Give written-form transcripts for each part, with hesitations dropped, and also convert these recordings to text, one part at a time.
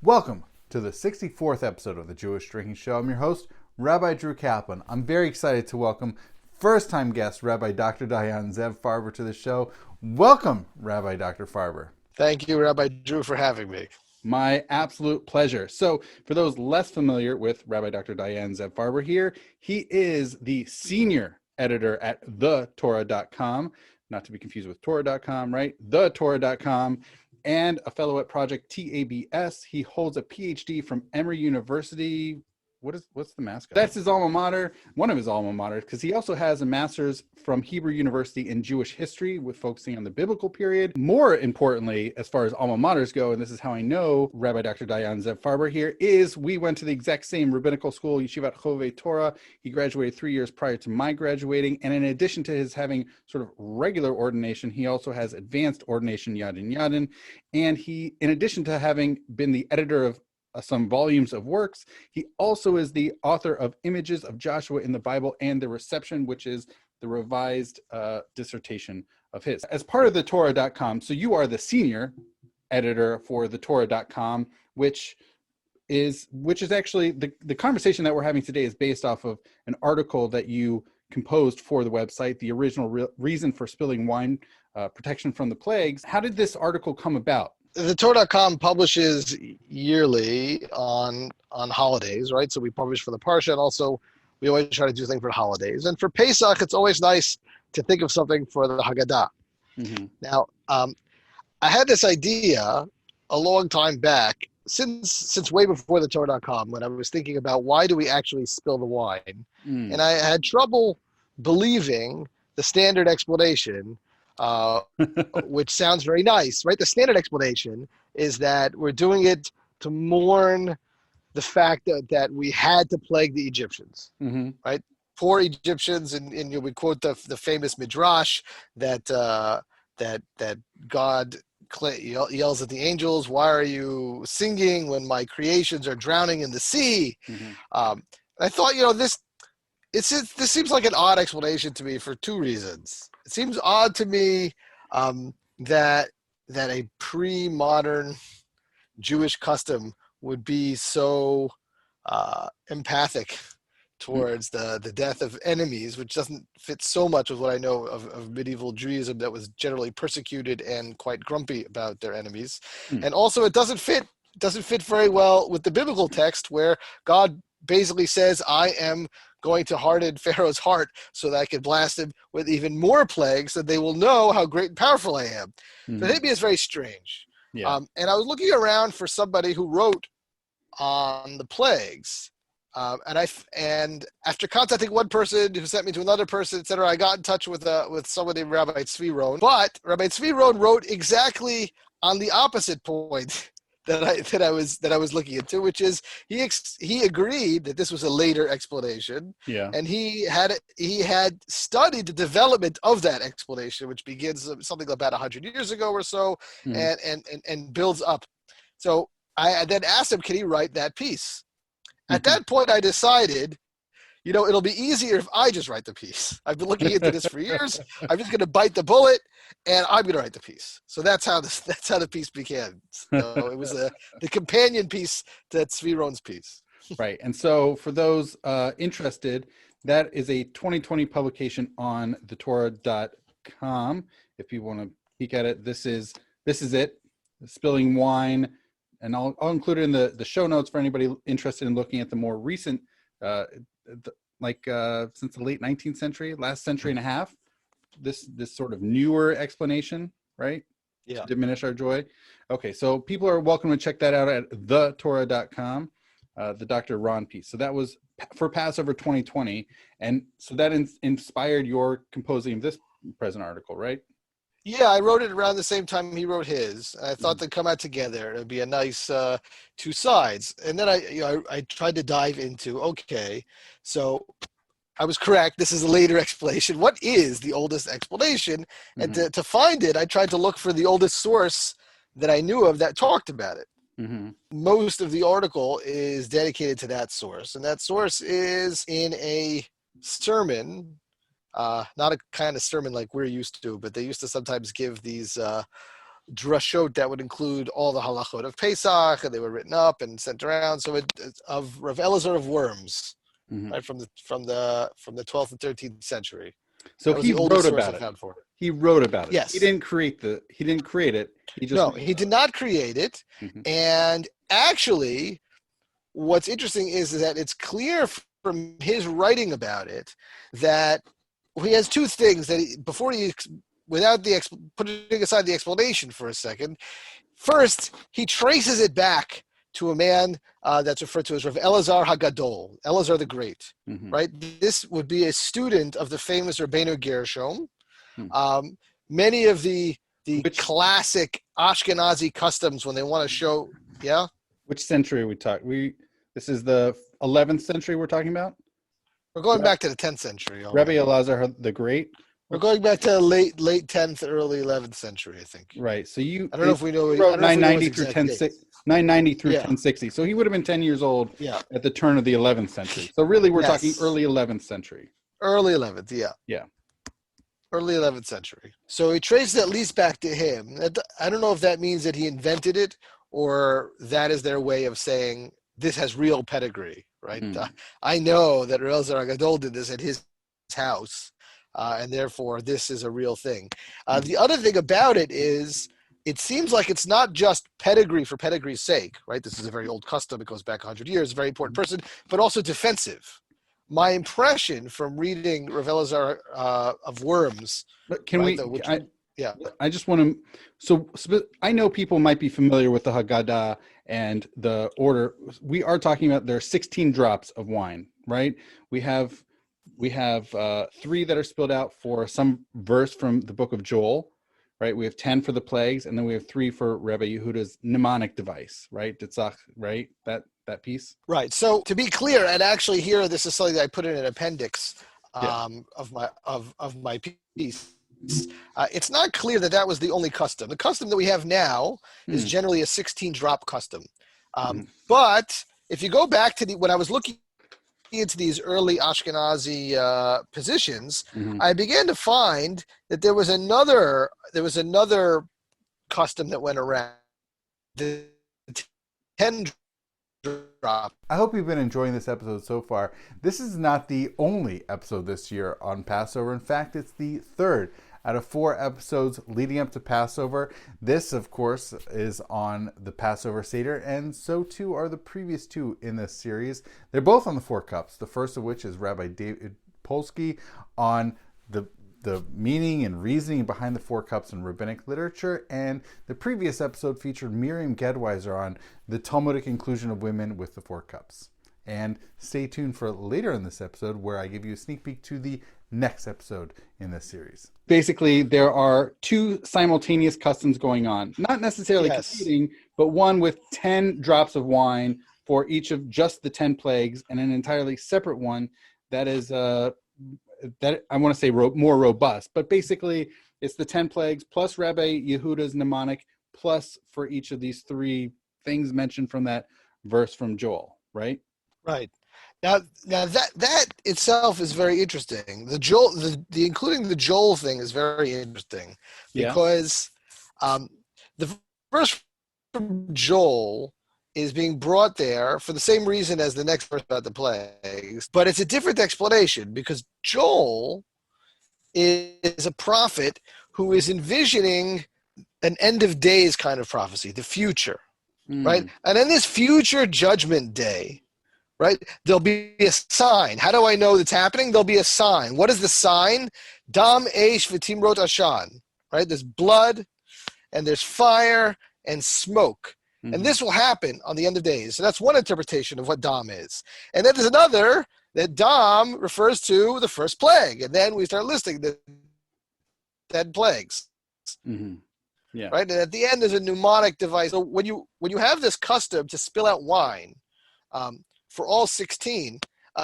Welcome to the 64th episode of the Jewish Drinking Show. I'm your host, Rabbi Drew Kaplan. I'm very excited to welcome first-time guest, Rabbi Dr. Dayan Zev Farber, to the show. Welcome, Rabbi Dr. Farber. Thank you, Rabbi Drew, for having me. My absolute pleasure. So, for those less familiar with Rabbi Dr. Dayan Zev Farber here, he is the senior editor at thetorah.com, not to be confused with Torah.com, right? Thetorah.com. And a fellow at Project TABS. He holds a PhD from Emory University. What's the mascot? That's his alma mater, one of his alma maters, because he also has a master's from Hebrew University in Jewish history with focusing on the biblical period. More importantly, as far as alma maters go, and this is how I know Rabbi Dr. Dayan Zev Farber here, is we went to the exact same rabbinical school, Yeshivat Chovei Torah. He graduated 3 years prior to my graduating. And in addition to his having sort of regular ordination, he also has advanced ordination Yadin Yadin. And he, in addition to having been the editor of some volumes of works, he also is the author of Images of Joshua in the Bible and the Reception, which is the revised dissertation of his. As part of the Torah.com, so you are the senior editor for the Torah.com, which is actually the conversation that we're having today is based off of an article that you composed for the website, The Original Reason for Spilling Wine, Protection from the Plagues. How did this article come about? The Torah.com publishes yearly on holidays, right? So we publish for the Parsha, and also we always try to do things for the holidays. And for Pesach, it's always nice to think of something for the Haggadah. Mm-hmm. Now, I had this idea a long time back, since way before the Torah.com, when I was thinking about why do we actually spill the wine? And I had trouble believing the standard explanation, which sounds very nice, right? The standard explanation is that we're doing it to mourn the fact that we had to plague the Egyptians, right? Poor Egyptians, and we quote the famous midrash that God yells at the angels, "Why are you singing when my creations are drowning in the sea?" I thought, this seems like an odd explanation to me for two reasons. It seems odd to me that a pre-modern Jewish custom would be so empathic towards the death of enemies, which doesn't fit so much with what I know of medieval Judaism that was generally persecuted and quite grumpy about their enemies. And also it doesn't fit very well with the biblical text where God basically says, "I am going to harden Pharaoh's heart so that I can blast him with even more plagues, so they will know how great and powerful I am." So it hit me as very strange. Yeah. And I was looking around for somebody who wrote on the plagues. And after contacting one person who sent me to another person, etc., I got in touch with someone named Rabbi Tzvi Rohn. But Rabbi Tzvi Rohn wrote exactly on the opposite point that I was looking into, which is he agreed that this was a later explanation. Yeah. And he had studied the development of that explanation, which begins something about 100 years ago or so, and builds up. So I then asked him, can he write that piece? At that point, I decided, it'll be easier if I just write the piece. I've been looking into this for years. I'm just going to bite the bullet, and I'm going to write the piece. So that's how the piece began. So it was the companion piece to Tzvi Rohn's piece. Right. And so for those interested, that is a 2020 publication on thetorah.com. If you want to peek at it, this is it, Spilling Wine. And I'll include it in the show notes for anybody interested in looking at the more recent, since the late 19th century, last century and a half, this sort of newer explanation, right? Yeah. To diminish our joy. Okay, so people are welcome to check that out at thetorah.com, the Dr. Ron piece. So that was for Passover 2020. And so that inspired your composing of this present article, right? Yeah, I wrote it around the same time he wrote his. I thought they'd come out together. It'd be a nice two sides. And then I tried to dive into, okay, so I was correct. This is a later explanation. What is the oldest explanation? And to find it, I tried to look for the oldest source that I knew of that talked about it. Most of the article is dedicated to that source. And that source is in a sermon. Not a kind of sermon like we're used to, but they used to sometimes give these drashot that would include all the halachot of Pesach, and they were written up and sent around. So of Rav Elazar of Worms, right, from the 12th and 13th century. So that was he the oldest wrote source about I it. found for it. He wrote about it. Yes. He didn't create it. He just he did not create it. And actually, what's interesting is that it's clear from his writing about it that he has two things that putting aside the explanation for a second. First, he traces it back to a man that's referred to as Rav Elazar HaGadol, Elazar the Great, right? This would be a student of the famous Rabbeinu Gershom. Many of the classic Ashkenazi customs when they want to show, yeah? Which century are we talking? This is the 11th century we're talking about? We're going back to the 10th century. Rabbi Elazar the Great? We're going back to late 10th, early 11th century, I think. Right. So I don't know if we know. Wrote 990 through 990 through Yeah. 1060. So he would have been 10 years old Yeah. at the turn of the 11th century. So really, we're talking early 11th century. Early 11th, yeah. Yeah. Early 11th century. So he traced it at least back to him. I don't know if that means that he invented it or that is their way of saying this has real pedigree, right? I know that Rav Elazar HaGadol did this at his house, and therefore this is a real thing. The other thing about it is it seems like it's not just pedigree for pedigree's sake, right? This is a very old custom. It goes back 100 years, a very important person, but also defensive. My impression from reading Rav Elazar of Worms. But can right, we? Yeah. I just want to. So I know people might be familiar with the Haggadah and the order. We are talking about there are 16 drops of wine, right? We have 3 that are spilled out for some verse from the book of Joel, right? We have 10 for the plagues, and then we have 3 for Rabbi Yehuda's mnemonic device, right? Ditzach, right? That piece. Right. So to be clear, and actually here, this is something that I put in an appendix of my piece. It's not clear that was the only custom. The custom that we have now is generally a 16-drop custom. But if you go back to when I was looking into these early Ashkenazi positions, I began to find that there was another custom that went around. The 10 drop. I hope you've been enjoying this episode so far. This is not the only episode this year on Passover. In fact, it's the 3rd out of 4 episodes leading up to Passover. This, of course, is on the Passover Seder, and so too are the previous 2 in this series. They're both on the 4 cups, the first of which is Rabbi David Polsky on the meaning and reasoning behind the 4 cups in rabbinic literature, and the previous episode featured Miriam Gedweiser on the Talmudic inclusion of women with the 4 cups. And stay tuned for later in this episode where I give you a sneak peek to the next episode in this series. Basically, there are 2 simultaneous customs going on, not necessarily competing, but one with 10 drops of wine for each of just the 10 plagues, and an entirely separate one that is that I want to say more robust, but basically it's the 10 plagues plus Rabbi Yehuda's mnemonic plus for each of these 3 things mentioned from that verse from Joel, right? Right. Now that itself is very interesting. The Joel, the including the Joel thing is very interesting because the verse from Joel is being brought there for the same reason as the next verse about the plagues, but it's a different explanation because Joel is a prophet who is envisioning an end of days kind of prophecy, the future, right? And in this future judgment day, right, there'll be a sign. How do I know that's happening? There'll be a sign. What is the sign? Dam eish v'timrot ashan, right? There's blood and there's fire and smoke. And this will happen on the end of days. So that's one interpretation of what Dam is. And then there's another that Dam refers to the first plague. And then we start listing the 10 plagues. Yeah. Right. And at the end, there's a mnemonic device. So when you have this custom to spill out wine for all 16,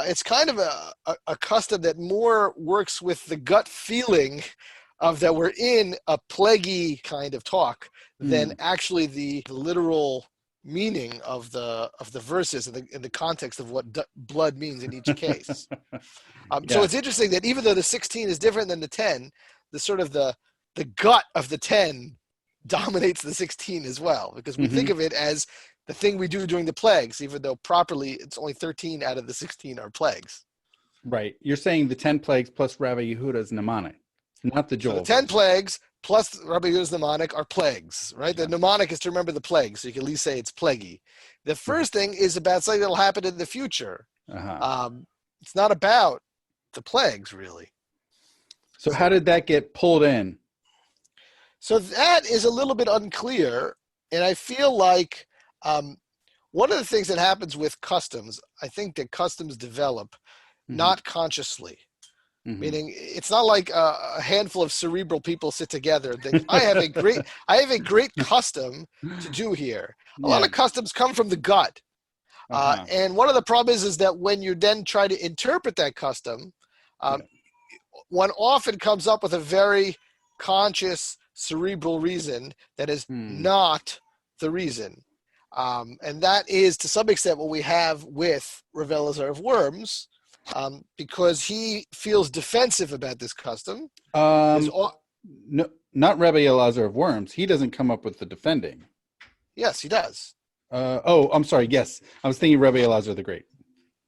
it's kind of a custom that more works with the gut feeling of that we're in a plaguey kind of talk than actually the literal meaning of the verses in the context of what blood means in each case. So it's interesting that even though the 16 is different than the 10, the sort of the gut of the 10 dominates the 16 as well, because we think of it as the thing we do during the plagues, even though properly it's only 13 out of the 16 are plagues. Right. You're saying the 10 plagues plus Rabbi Yehuda's mnemonic, not the Joel. So the 10 plagues plus Rabbi Yehuda's mnemonic are plagues, right? The mnemonic is to remember the plagues, so you can at least say it's plaguey. The first thing is about something that'll happen in the future. It's not about the plagues, really. So how did that get pulled in? So that is a little bit unclear, and I feel like one of the things that happens with customs, I think that customs develop not consciously. Meaning, it's not like a handful of cerebral people sit together and think, I have a great custom to do here. A lot of customs come from the gut. And one of the problems is that when you then try to interpret that custom, one often comes up with a very conscious cerebral reason that is not the reason. And that is, to some extent, what we have with Rav Elazar of Worms, because he feels defensive about this custom. No, not Rabbi Elazar of Worms. He doesn't come up with the defending. Yes, he does. I'm sorry. Yes, I was thinking Rabbi Elazar the Great.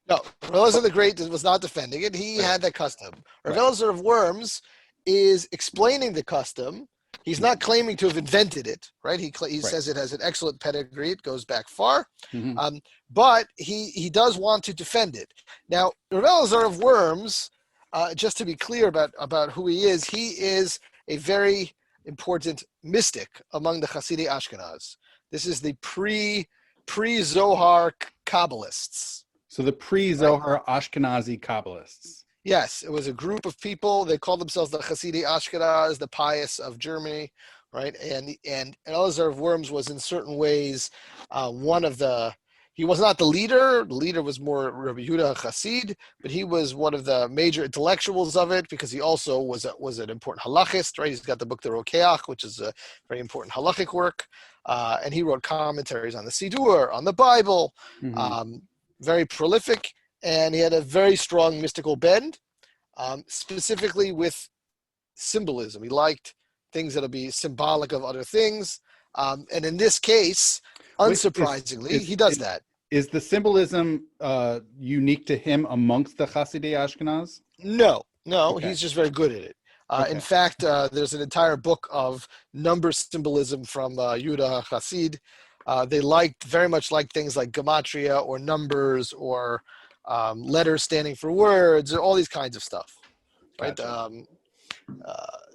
No, Rav Elazar the Great was not defending it. He had that custom. Rav Elazar of Worms is explaining the custom. He's not claiming to have invented it, right? He says it has an excellent pedigree. It goes back far. But he does want to defend it. Now, Rav Elazar of Worms, just to be clear about who he is a very important mystic among the Hasidei Ashkenaz. This is the pre-Zohar Kabbalists. So the pre-Zohar Ashkenazi Kabbalists. Yes, it was a group of people. They called themselves the Hasidei Ashkenaz, the pious of Germany, right? And Elazar of Worms was in certain ways one of the. He was not the leader. The leader was more Rabbi Yehuda Chassid, but he was one of the major intellectuals of it because he also was an important halachist, right? He's got the book the Rokeach, which is a very important halachic work, and he wrote commentaries on the Siddur, on the Bible. Very prolific. And he had a very strong mystical bend, specifically with symbolism. He liked things that'll be symbolic of other things. And in this case, unsurprisingly, he does that. Is the symbolism unique to him amongst the Hasidei Ashkenaz? No, okay. He's just very good at it. In fact, there's an entire book of number symbolism from Yehuda Chassid. They very much liked things like gematria or numbers or letters standing for words, or all these kinds of stuff, right? Gotcha.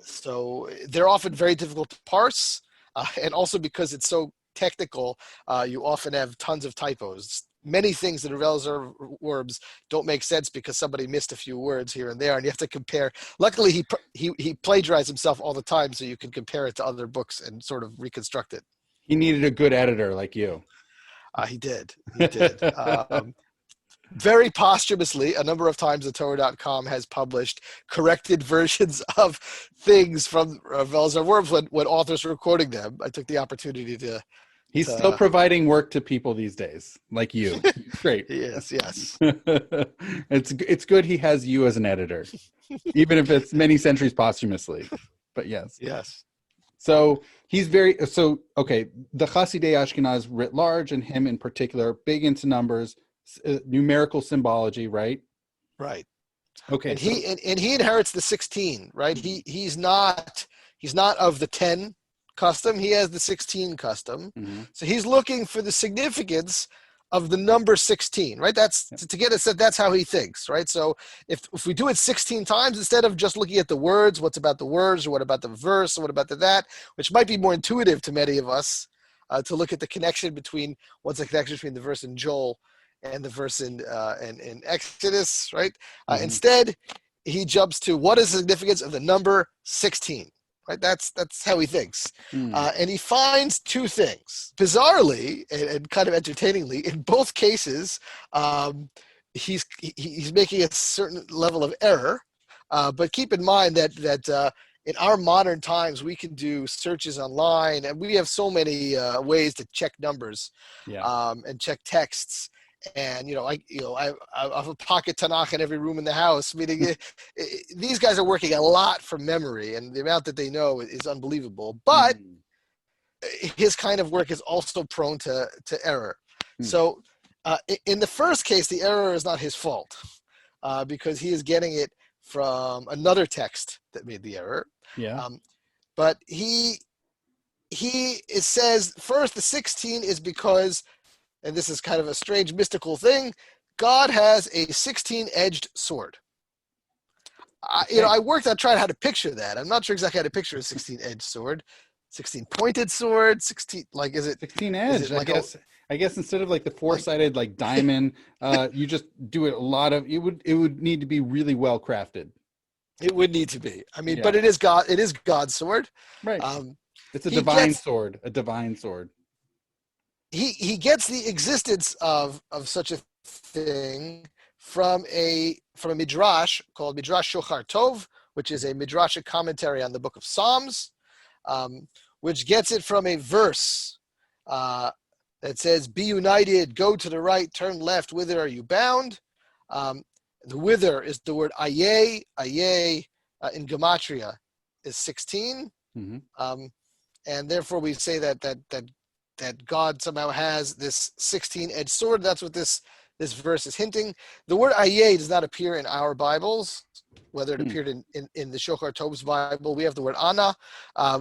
So they're often very difficult to parse, and also because it's so technical, you often have tons of typos. Many things that Elazar Worms don't make sense because somebody missed a few words here and there, and you have to compare. Luckily, he plagiarized himself all the time, so you can compare it to other books and sort of reconstruct it. He needed a good editor like you. He did. Very posthumously, a number of times the Torah.com has published corrected versions of things from Elazar Worms when authors were quoting them. I took the opportunity to. He's still providing work to people these days, like you. Great. Yes. It's good he has you as an editor, even if it's many centuries posthumously. But yes. Yes. So he's the Hasidei Ashkenaz writ large, and him in particular, big into numbers. Numerical symbology, right? Right. Okay. And he inherits the 16, right? He's not of the 10 custom. He has the 16 custom. So he's looking for the significance of the number 16, right? That's to get it said. That's how he thinks, right? So if we do it 16 times instead of just looking at the words, what's about the words, or what about the verse, or what about that, which might be more intuitive to many of us, to look at the connection between what's the connection between the verse in Joel and the verse in Exodus, right? Instead, he jumps to what is the significance of the number 16, right? That's how he thinks. And he finds two things. Bizarrely and kind of entertainingly, in both cases, he's making a certain level of error. But keep in mind that in our modern times, we can do searches online, and we have so many ways to check numbers and check texts. And I have a pocket Tanakh in every room in the house. Meaning, these guys are working a lot from memory, and the amount that they know is unbelievable. But his kind of work is also prone to error. Hmm. So in the first case, the error is not his fault because he is getting it from another text that made the error. Yeah. But it says first the 16 is because, and this is kind of a strange mystical thing, God has a 16-edged sword. I worked on trying how to picture that. I'm not sure exactly how to picture a 16-edged sword. 16-pointed sword, 16, like, is it 16 edge, is it like I guess instead of like the four-sided like diamond, you just do it a lot of, it would need to be really well crafted. It would need to be. I mean, Yeah. but it is God's sword. Right. It's a divine sword. He gets the existence of such a thing from a midrash called Midrash Shochar Tov, which is a midrashic commentary on the book of Psalms, which gets it from a verse that says, "Be united, go to the right, turn left. Whither are you bound?" The whither is the word ayeh. Ayeh in gematria is 16, and therefore we say that God somehow has this 16-edged sword. That's what this verse is hinting. The word ayeh does not appear in our Bibles. Whether it appeared in the Shochar Tov's Bible, we have the word Anna.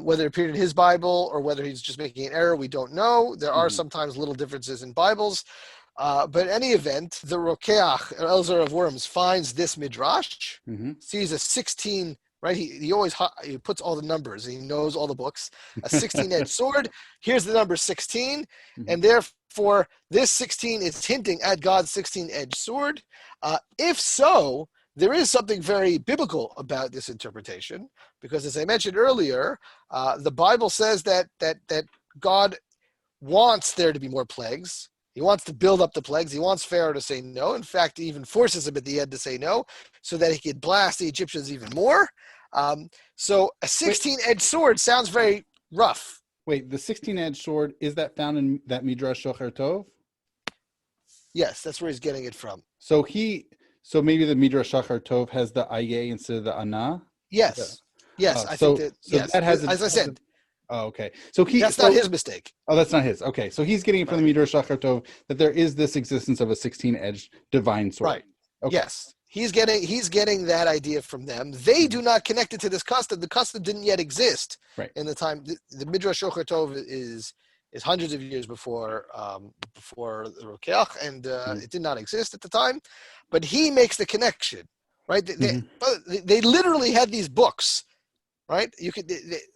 Whether it appeared in his Bible or whether he's just making an error, we don't know. There are sometimes little differences in Bibles. But in any event, the Rokeach, Elzer of Worms, finds this midrash, sees a 16, right? He always he puts all the numbers. He knows all the books. A 16-edged sword. Here's the number 16, and therefore this 16 is hinting at God's 16-edged sword. If so, there is something very biblical about this interpretation, because as I mentioned earlier, the Bible says that God wants there to be more plagues. He wants to build up the plagues. He wants Pharaoh to say no. In fact, he even forces him at the end to say no so that he could blast the Egyptians even more. So a 16-edged sword sounds very rough. Wait, the 16-edged sword, is that found in that Midrash Shochar Tov? Yes, that's where he's getting it from. So maybe the Midrash Shochar Tov has the ayeh instead of the ana? Yes. Yes, I think that, yes. That has as I said. Oh, okay. That's not his mistake. Oh, that's not his. Okay, so he's getting it from the Midrash Shochar Tov that there is this existence of a 16-edged divine sword. Right. Okay. Yes. He's getting that idea from them. They do not connect it to this custom. The custom didn't yet exist in the time. The Midrash Shochar Tov is hundreds of years before the Rokeach, and it did not exist at the time. But he makes the connection, right? They literally had these books. Right,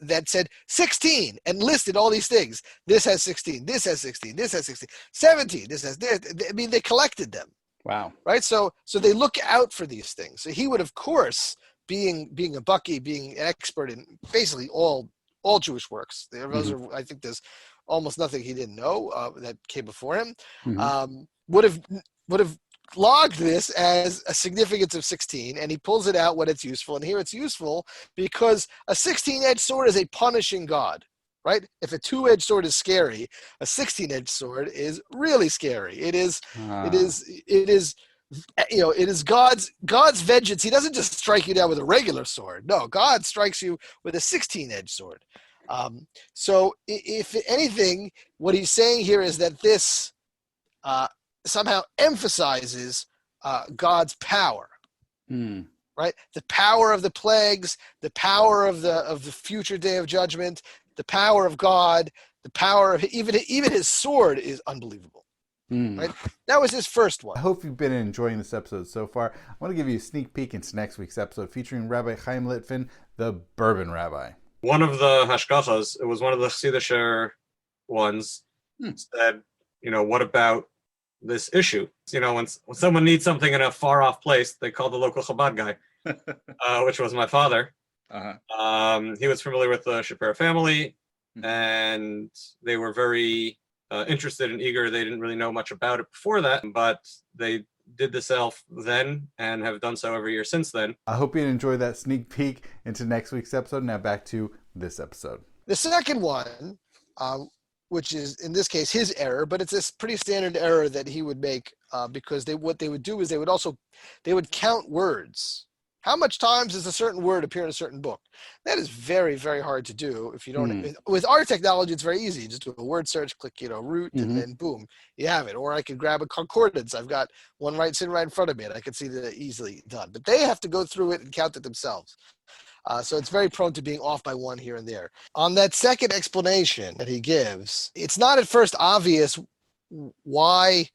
that said 16 and listed all these things. This has 16. This has 16. This has 16. 17. This has this. I mean, they collected them. Wow. Right. So they look out for these things. So he would, of course, being a Bucky, being an expert in basically all Jewish works. I think there's almost nothing he didn't know that came before him. Would have logged this as a significance of 16, and he pulls it out when it's useful. And here it's useful because a 16-edged sword is a punishing God, right? If a 2-edged sword is scary, a 16-edged sword is really scary. It is God's vengeance. He doesn't just strike you down with a regular sword. No, God strikes you with a 16-edged sword. So if anything, what he's saying here is that this somehow emphasizes God's power, right? The power of the plagues, the power of the future day of judgment, the power of God, the power of even his sword is unbelievable. Right? That was his first one. I hope you've been enjoying this episode so far. I want to give you a sneak peek into next week's episode featuring Rabbi Chaim Litvin, the Bourbon Rabbi. One of the hashkachas, it was one of the Chassidischer ones, said, what about this issue? When someone needs something in a far off place, they call the local Chabad guy, which was my father. He was familiar with the Shapira family, and they were very interested and eager. They didn't really know much about it before that, but they did the self then and have done so every year since then. I hope you enjoyed that sneak peek into next week's episode. Now back to this episode. The second one, which is in this case his error, but it's a pretty standard error that he would make because what they would do is they would count words, How much times does a certain word appear in a certain book? That is very, very hard to do. If you don't, with our technology, it's very easy. You just do a word search, click, root, and then boom, you have it. Or I could grab a concordance. I've got one sitting right in front of me, and I can see that easily done. But they have to go through it and count it themselves. So it's very prone to being off by one here and there. On that second explanation that he gives, it's not at first obvious why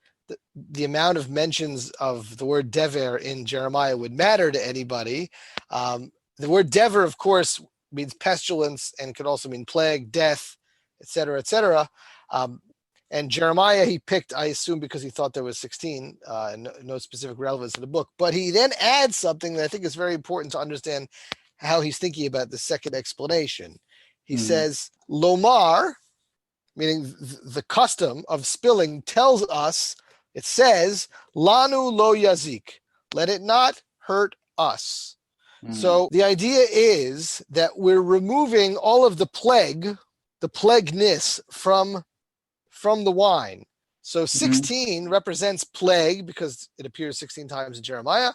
the amount of mentions of the word dever in Jeremiah would matter to anybody. The word dever, of course, means pestilence and could also mean plague, death, etc., etc. And Jeremiah he picked, I assume, because he thought there was 16 and no specific relevance to the book. But he then adds something that I think is very important to understand how he's thinking about the second explanation. He says, Lomar, meaning the custom of spilling, tells us, it says, Lanu lo yazik, let it not hurt us. So the idea is that we're removing all of the plagueness from the wine. So 16 represents plague because it appears 16 times in Jeremiah.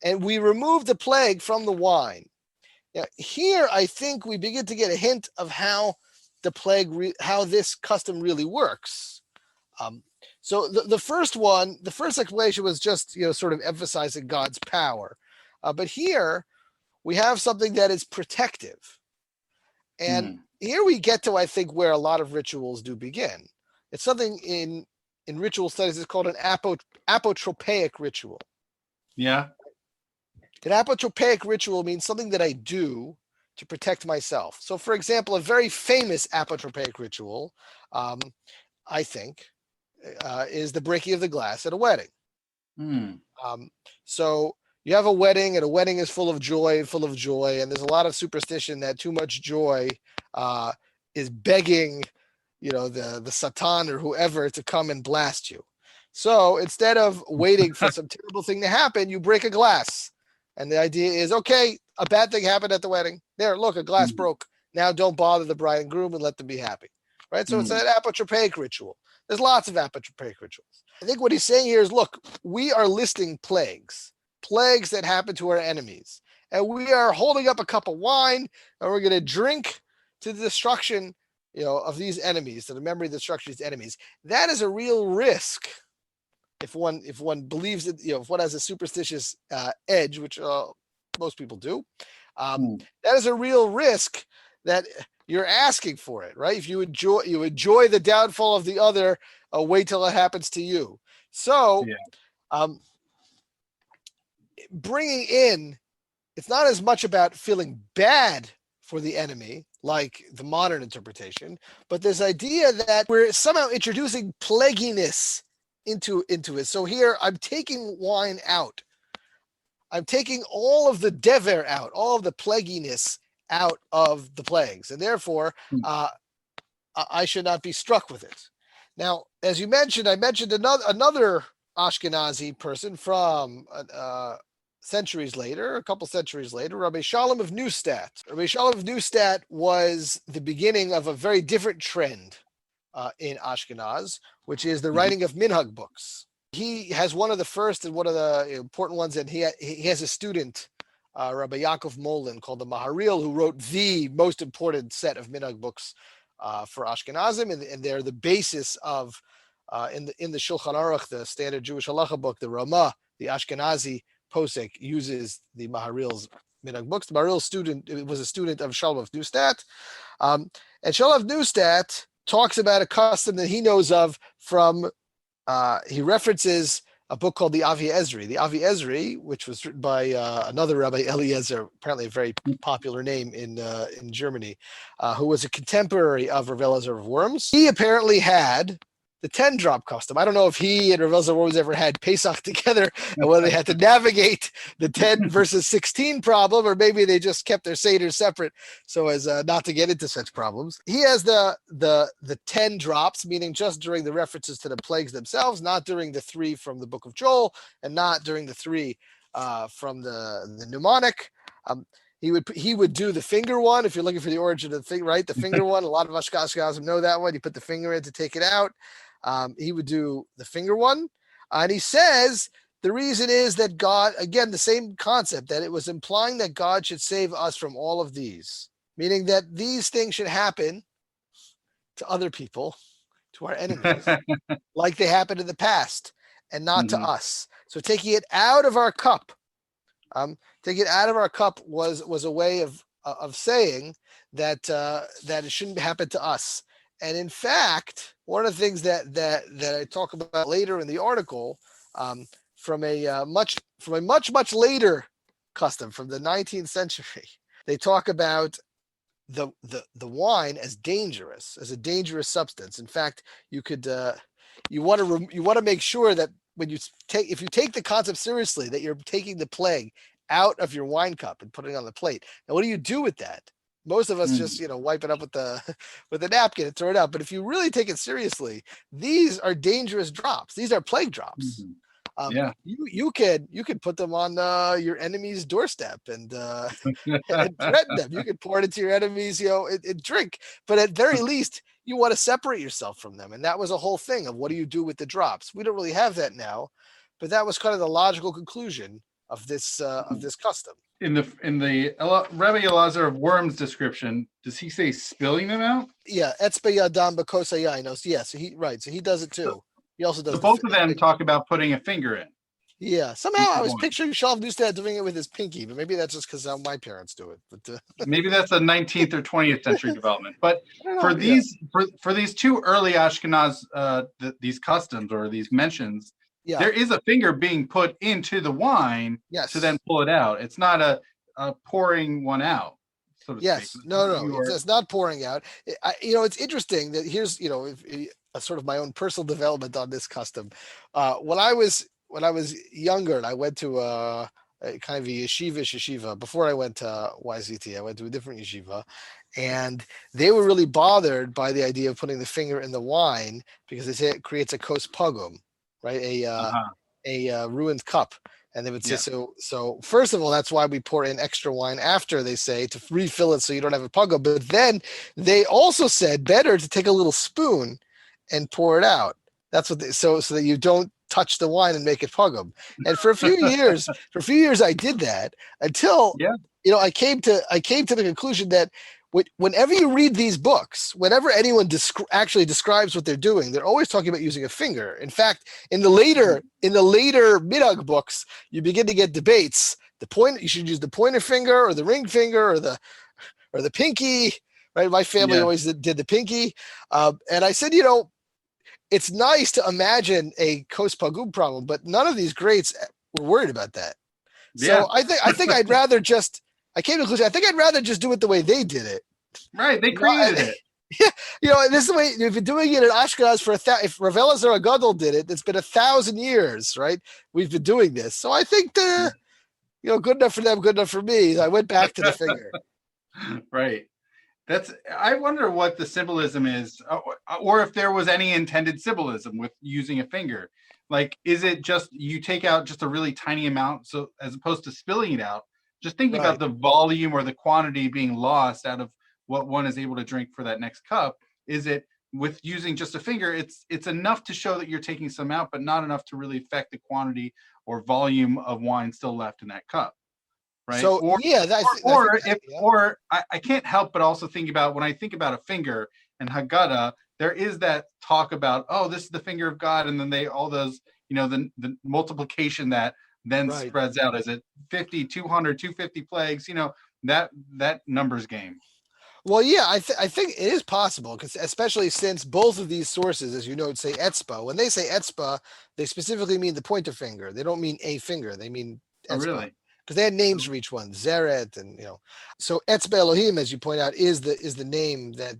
And we remove the plague from the wine. Now, here, I think we begin to get a hint of how the plague, how this custom really works. So the first explanation was just, sort of emphasizing God's power. But here we have something that is protective. And here we get to, I think, where a lot of rituals do begin. It's something in ritual studies is called an apotropaic ritual. Yeah. An apotropaic ritual means something that I do to protect myself. So, for example, a very famous apotropaic ritual, I think, is the breaking of the glass at a wedding. So you have a wedding, and a wedding is full of joy, and there's a lot of superstition that too much joy is begging, the Satan or whoever to come and blast you. So instead of waiting for some terrible thing to happen, you break a glass. And the idea is, okay, a bad thing happened at the wedding. There, look, a glass broke. Now don't bother the bride and groom and let them be happy. Right? So it's an apotropaic ritual. There's lots of apotropaic rituals. I think what he's saying here is, look, we are listing plagues that happen to our enemies. And we are holding up a cup of wine, and we're going to drink to the destruction, of these enemies, to the memory of the destruction of these enemies. That is a real risk. If one believes it, if one has a superstitious edge, which most people do, that is a real risk that you're asking for it, right? If you enjoy the downfall of the other, wait till it happens to you. So, bringing in, it's not as much about feeling bad for the enemy, like the modern interpretation, but this idea that we're somehow introducing plaguiness into it. So here I'm taking wine out. I'm taking all of the dever out, all of the plaguiness out of the plagues, and therefore I should not be struck with it. Now, as you mentioned, I mentioned another Ashkenazi person from a couple centuries later, Rabbi Shalom of Neustadt. Rabbi Shalom of Neustadt was the beginning of a very different trend in Ashkenaz, which is the writing of minhag books. He has one of the first and one of the important ones, and he has a student, Rabbi Yaakov Molin, called the Maharil, who wrote the most important set of minhag books for Ashkenazim, and they're the basis of in the Shulchan Aruch, the standard Jewish halacha book, the Ramah, the Ashkenazi posek uses the Maharil's minhag books. The Maharil was a student of Shalom of Neustadt, and Shalom of Neustadt talks about a custom that he knows of from, he references a book called the Avi Ezri. The Avi Ezri, which was written by another Rabbi Eliezer, apparently a very popular name in Germany, who was a contemporary of Rav Eliezer of Worms. He apparently had the 10-drop custom. I don't know if he and Rav Eliezer of Worms ever had Pesach together and whether they had to navigate the 10 versus 16 problem, or maybe they just kept their Seder separate so as not to get into such problems. He has the 10 drops, meaning just during the references to the plagues themselves, not during the 3 from the book of Joel, and not during the 3 from the mnemonic. He would do the finger one. If you're looking for the origin of the thing, right? The finger one, a lot of Ashkenazim know that one. You put the finger in to take it out. He would do the finger one. And he says The reason is that God, again, the same concept, that it was implying that God should save us from all of these, meaning that these things should happen to other people, to our enemies, like they happened in the past, and not to us. So taking it out of our cup, was a way of saying that that it shouldn't happen to us. And in fact, one of the things that I talk about later in the article, from a much later custom from the 19th century, they talk about the wine as dangerous, as a dangerous substance. In fact, you could you want to make sure that when if you take the concept seriously, that you're taking the plague out of your wine cup and putting it on the plate. Now, what do you do with that? Most of us just wipe it up with the napkin and throw it out. But if you really take it seriously, these are dangerous drops. These are plague drops. You could put them on your enemy's doorstep and threaten them. You could pour it into your enemy's drink. But at very least, you want to separate yourself from them. And that was a whole thing of what do you do with the drops? We don't really have that now, but that was kind of the logical conclusion of this custom. In the Rabbi Elazar of Worms description, does he say spilling them out? Yeah, etzbe yadam b'kos hayainos. Yeah, so he does it too. He also does. So both of them talk about putting a finger in. Yeah, somehow I was picturing Shalom Newstead doing it with his pinky, but maybe that's just because my parents do it. But maybe that's a 19th or 20th century development. But for these two early Ashkenaz these customs or these mentions, there is a finger being put into the wine to then pull it out. It's not a pouring one out. So to speak. No, it's not pouring out. It's interesting that here's a sort of my own personal development on this custom. When I was younger and I went to a kind of a yeshiva before I went to YZT, I went to a different yeshiva, and they were really bothered by the idea of putting the finger in the wine because they say it creates a kos pogum, right? A ruined cup. And they would say, so first of all, that's why we pour in extra wine after, they say, to refill it so you don't have a pogum. But then they also said better to take a little spoon and pour it out. That's what so that you don't touch the wine and make it pogum. And for a few years, I did that until I came to the conclusion that whenever you read these books, whenever anyone actually describes what they're doing, they're always talking about using a finger. In fact, in the later midag books, you begin to get debates. You should use the pointer finger or the ring finger or the pinky. Right? My family always did the pinky, and I said, it's nice to imagine a kos pagum problem, but none of these greats were worried about that. So I think I'd rather just. I came to the conclusion, I think I'd rather just do it the way they did it. Right, they created it. Yeah, this is the way, if you're doing it in Ashkenaz if Rav Elazar Agadol did it, it's been 1,000 years, right? We've been doing this. So I think good enough for them, good enough for me. I went back to the finger. Right. I wonder what the symbolism is, or if there was any intended symbolism with using a finger. Like, is it just you take out just a really tiny amount, so as opposed to spilling it out? Just thinking about the volume or the quantity being lost out of what one is able to drink for that next cup. Is it with using just a finger? It's enough to show that you're taking some out, but not enough to really affect the quantity or volume of wine still left in that cup, right? So I can't help but also think about when I think about a finger and Haggadah, there is that talk about this is the finger of God, and then all those the multiplication that then spreads out. Is it 50, 200, 250 plagues? That numbers game. Well, yeah, I think it is possible, because especially since both of these sources, as you know, say etzba. When they say etzba, they specifically mean the pointer finger. They don't mean a finger. They mean etzba. Really? Because they had names for each one, Zeret, and So etzba Elohim, as you point out, is the name that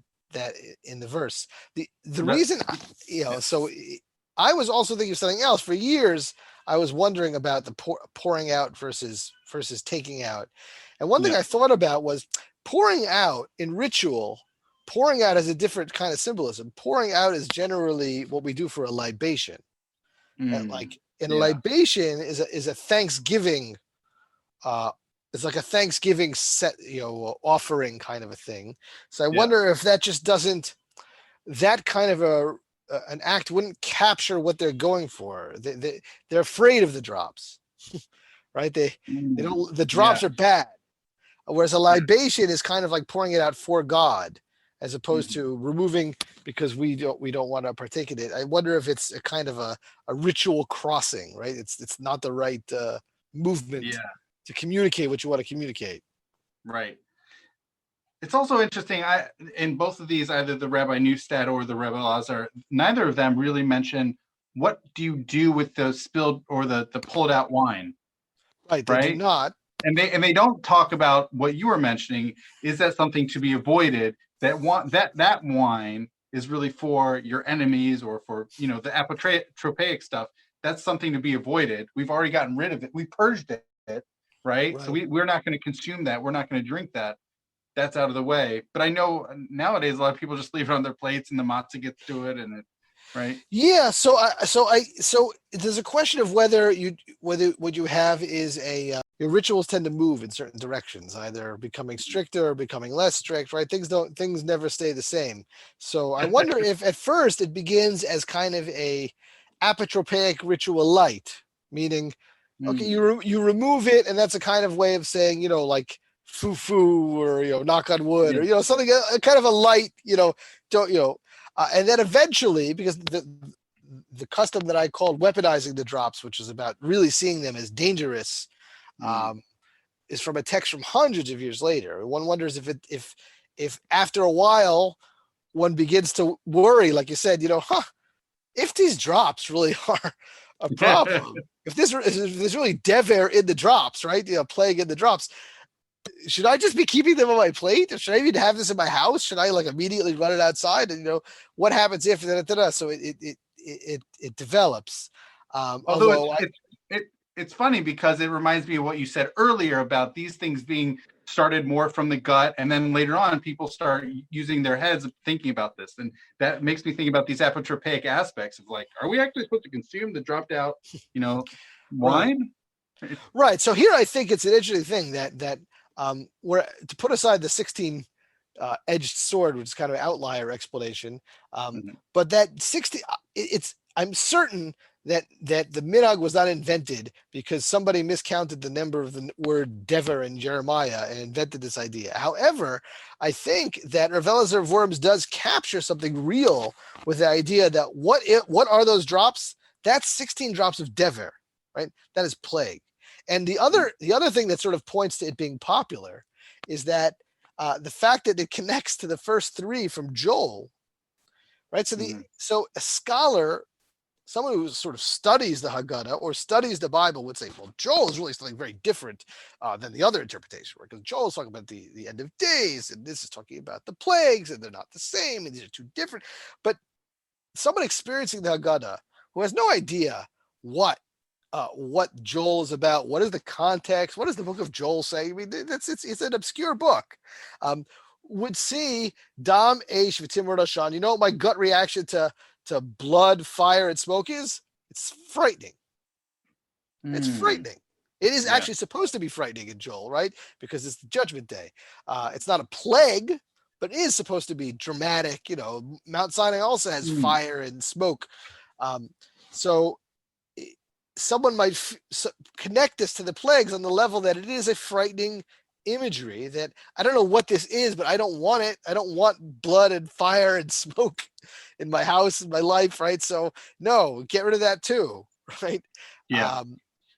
in the verse. The reason, so I was also thinking of something else. For years, I was wondering about the pouring out versus taking out. And one thing I thought about was pouring out in ritual. Pouring out has a different kind of symbolism. Pouring out is generally what we do for a libation. And a libation is a Thanksgiving. It's like a Thanksgiving set, offering kind of a thing. So I wonder if that just doesn't, that kind of a an act wouldn't capture what they're going for. They're afraid of the drops, right? They don't. The drops are bad, whereas a libation is kind of like pouring it out for God, as opposed to removing because we don't want to partake in it. I wonder if it's a kind of a ritual crossing, right? It's not the right movement to communicate what you want to communicate. Right. It's also interesting. In both of these, either the Rabbi Neustadt or the Rebbe Lazar, neither of them really mention what do you do with the spilled or the pulled out wine. Right. They do not. And they don't talk about what you were mentioning. Is that something to be avoided? That wine is really for your enemies or for the apotropaic stuff. That's something to be avoided. We've already gotten rid of it. We purged it, right? So we're not going to consume that. We're not going to drink that. That's out of the way. But I know nowadays a lot of people just leave it on their plates and the matzah gets to it, and right? Yeah. So there's a question of whether what you have is your rituals tend to move in certain directions, either becoming stricter or becoming less strict, right? Things never stay the same. So I wonder if at first it begins as kind of a apotropaic ritual light, meaning, okay, you remove it, and that's a kind of way of saying, like foo or knock on wood or something, kind of a light, and then eventually, because the custom that I called weaponizing the drops, which is about really seeing them as dangerous, is from a text from hundreds of years later. One wonders if after a while one begins to worry, like you said, if these drops really are a problem, if there's really dever in the drops, right? Plague in the drops. Should I just be keeping them on my plate? Or should I even have this in my house? Should I immediately run it outside? And what happens if? So it develops. Although it's funny because it reminds me of what you said earlier about these things being started more from the gut, and then later on people start using their heads thinking about this, and that makes me think about these apotropaic aspects of are we actually supposed to consume the dropped out, wine? Right. So here I think it's an interesting thing that where to put aside the 16 edged sword, which is kind of an outlier explanation, but that 60, I'm certain that the minhag was not invented because somebody miscounted the number of the word dever in Jeremiah and invented this idea. However, I think that Rav Elazar of Worms does capture something real with the idea that what are those drops? That's 16 drops of dever, right? That is plague. And the other thing that sort of points to it being popular is that the fact that it connects to the first three from Joel, right? So a scholar, someone who sort of studies the Haggadah or studies the Bible, would say, well, Joel is really something very different than the other interpretation, right? Because Joel is talking about the end of days, and this is talking about the plagues, and they're not the same, and these are two different. But someone experiencing the Haggadah who has no idea what Joel is about, what is the context, what does the book of Joel say? I mean, it's an obscure book. Would see Dam Eish V'Timur Rashan. You know what my gut reaction to blood, fire, and smoke is? It's frightening. It's frightening. It is actually supposed to be frightening in Joel, right? Because it's the Judgment Day. It's not a plague, but it is supposed to be dramatic. Mount Sinai also has fire and smoke. So someone might connect this to the plagues on the level that it is a frightening imagery that I don't know what this is, but I don't want it. I don't want blood and fire and smoke in my house, in my life, right? So no, get rid of that too, right? Yeah.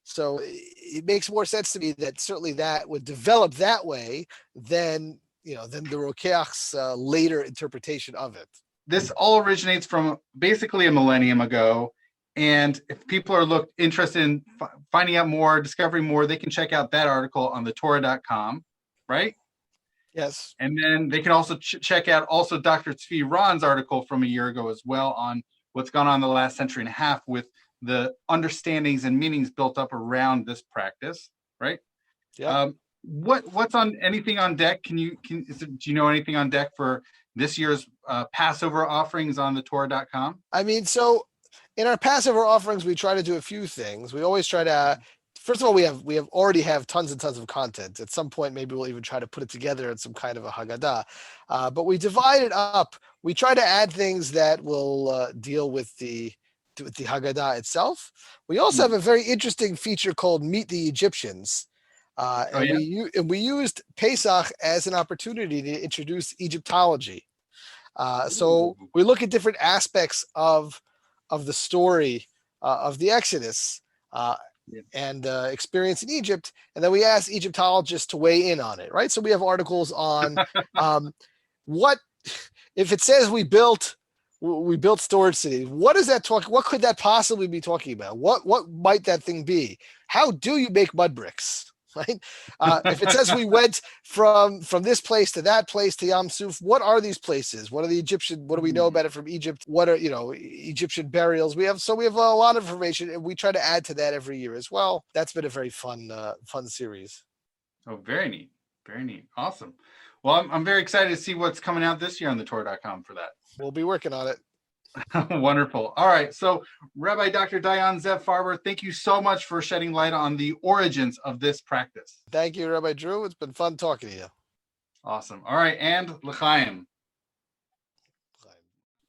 So it makes more sense to me that certainly that would develop that way than the Rokeach's later interpretation of it. This all originates from basically a millennium ago. And if people are interested in finding out more, discovering more, they can check out that article on the Torah.com, right? Yes. And then they can also check out Dr. Tzvi Ron's article from a year ago as well on what's gone on in the last century and a half with the understandings and meanings built up around this practice, right? Yeah. What's on anything on deck? Do you know anything on deck for this year's Passover offerings on the Torah.com? I mean, so in our Passover offerings, we try to do a few things. We always try to, first of all, we already have tons and tons of content. At some point, maybe we'll even try to put it together in some kind of a Haggadah. But we divide it up we try to add things that will deal with the Haggadah itself. We also have a very interesting feature called Meet the Egyptians. We used Pesach as an opportunity to introduce Egyptology. So we look at different aspects of the story of the Exodus and experience in Egypt, and then we ask Egyptologists to weigh in on it, right? So we have articles on what if it says we built storage cities. What is that talk? What could that possibly be talking about? What might that thing be? How do you make mud bricks? Right? If it says we went from this place to that place to Yam Suf, what are these places? What are the Egyptian? What do we know about it from Egypt? What are Egyptian burials? We have a lot of information, and we try to add to that every year as well. That's been a very fun series. Oh, very neat, very neat, awesome. Well, I'm very excited to see what's coming out this year on the Torah.com for that. We'll be working on it. Wonderful. All right. So Rabbi Dr. Dayan Zev Farber, thank you so much for shedding light on the origins of this practice. Thank you, Rabbi Drew. It's been fun talking to you. Awesome. All right. And L'chaim.